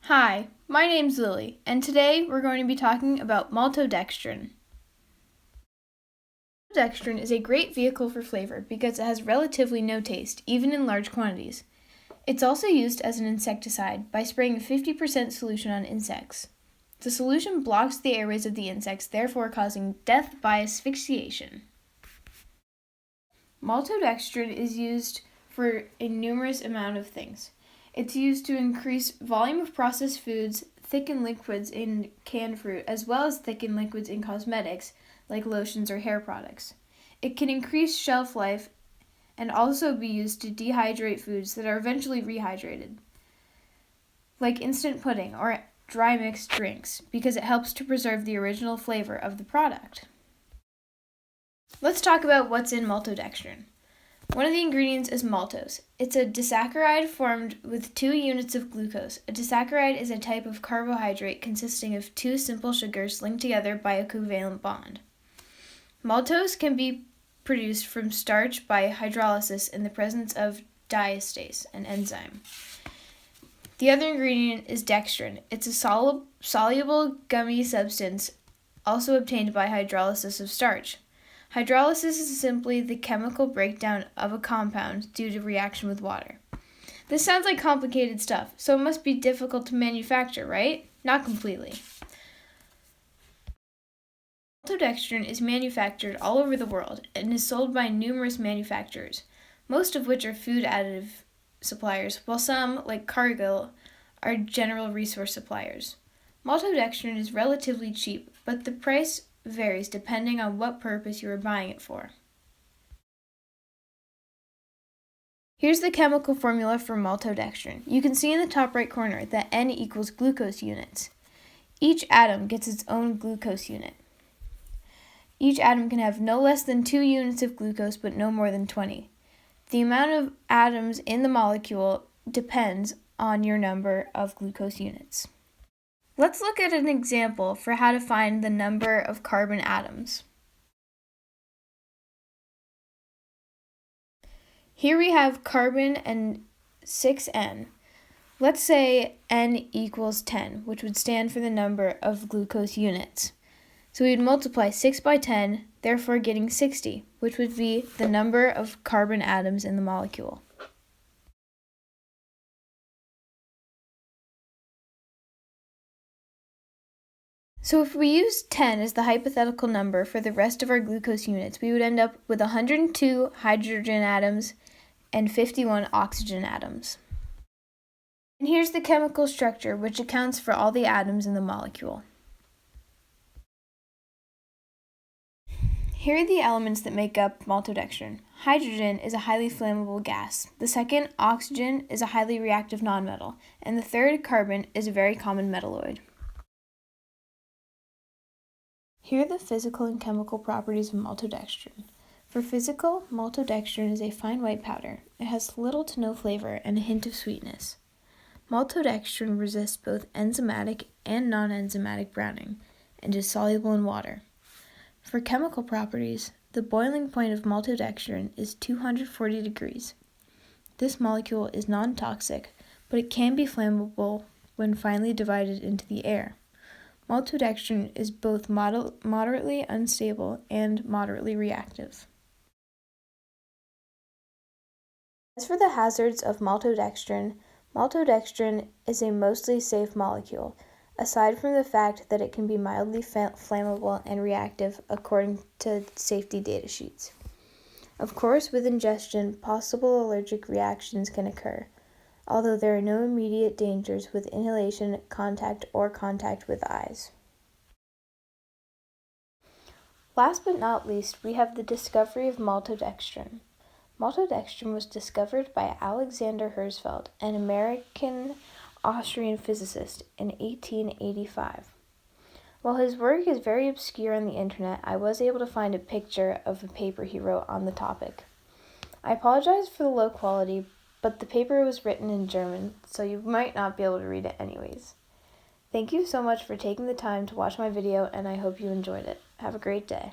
Hi, my name's Lily, and today we're going to be talking about maltodextrin. Maltodextrin is a great vehicle for flavor because it has relatively no taste, even in large quantities. It's also used as an insecticide by spraying a 50% solution on insects. The solution blocks the airways of the insects, therefore causing death by asphyxiation. Maltodextrin is used for a numerous amount of things. It's used to increase volume of processed foods, thicken liquids in canned fruit, as well as thicken liquids in cosmetics, like lotions or hair products. It can increase shelf life and also be used to dehydrate foods that are eventually rehydrated, like instant pudding or dry mixed drinks, because it helps to preserve the original flavor of the product. Let's talk about what's in maltodextrin. One of the ingredients is maltose. It's a disaccharide formed with 2 units of glucose. A disaccharide is a type of carbohydrate consisting of 2 simple sugars linked together by a covalent bond. Maltose can be produced from starch by hydrolysis in the presence of diastase, an enzyme. The other ingredient is dextrin. It's a soluble gummy substance also obtained by hydrolysis of starch. Hydrolysis is simply the chemical breakdown of a compound due to reaction with water. This sounds like complicated stuff, so it must be difficult to manufacture, right? Not completely. Maltodextrin is manufactured all over the world and is sold by numerous manufacturers, most of which are food additive suppliers, while some, like Cargill, are general resource suppliers. Maltodextrin is relatively cheap, but the price varies depending on what purpose you are buying it for. Here's the chemical formula for maltodextrin. You can see in the top right corner that N equals glucose units. Each atom gets its own glucose unit. Each atom can have no less than 2 units of glucose but no more than 20. The amount of atoms in the molecule depends on your number of glucose units. Let's look at an example for how to find the number of carbon atoms. Here we have carbon and 6N. Let's say N equals 10, which would stand for the number of glucose units. So we would multiply 6 by 10, therefore getting 60, which would be the number of carbon atoms in the molecule. So if we use 10 as the hypothetical number for the rest of our glucose units, we would end up with 102 hydrogen atoms and 51 oxygen atoms. And here's the chemical structure, which accounts for all the atoms in the molecule. Here are the elements that make up maltodextrin. Hydrogen is a highly flammable gas. The second, oxygen, is a highly reactive nonmetal. And the third, carbon, is a very common metalloid. Here are the physical and chemical properties of maltodextrin. For physical, maltodextrin is a fine white powder. It has little to no flavor and a hint of sweetness. Maltodextrin resists both enzymatic and non-enzymatic browning and is soluble in water. For chemical properties, the boiling point of maltodextrin is 240 degrees. This molecule is non-toxic, but it can be flammable when finely divided into the air. Maltodextrin is both moderately unstable and moderately reactive. As for the hazards of maltodextrin, maltodextrin is a mostly safe molecule, aside from the fact that it can be mildly flammable and reactive according to safety data sheets. Of course, with ingestion, possible allergic reactions can occur, although there are no immediate dangers with inhalation, contact, or contact with eyes. Last but not least, we have the discovery of maltodextrin. Maltodextrin was discovered by Alexander Herzfeld, an American-Austrian physicist, in 1885. While his work is very obscure on the internet, I was able to find a picture of a paper he wrote on the topic. I apologize for the low quality, but the paper was written in German, so you might not be able to read it anyways. Thank you so much for taking the time to watch my video, and I hope you enjoyed it. Have a great day.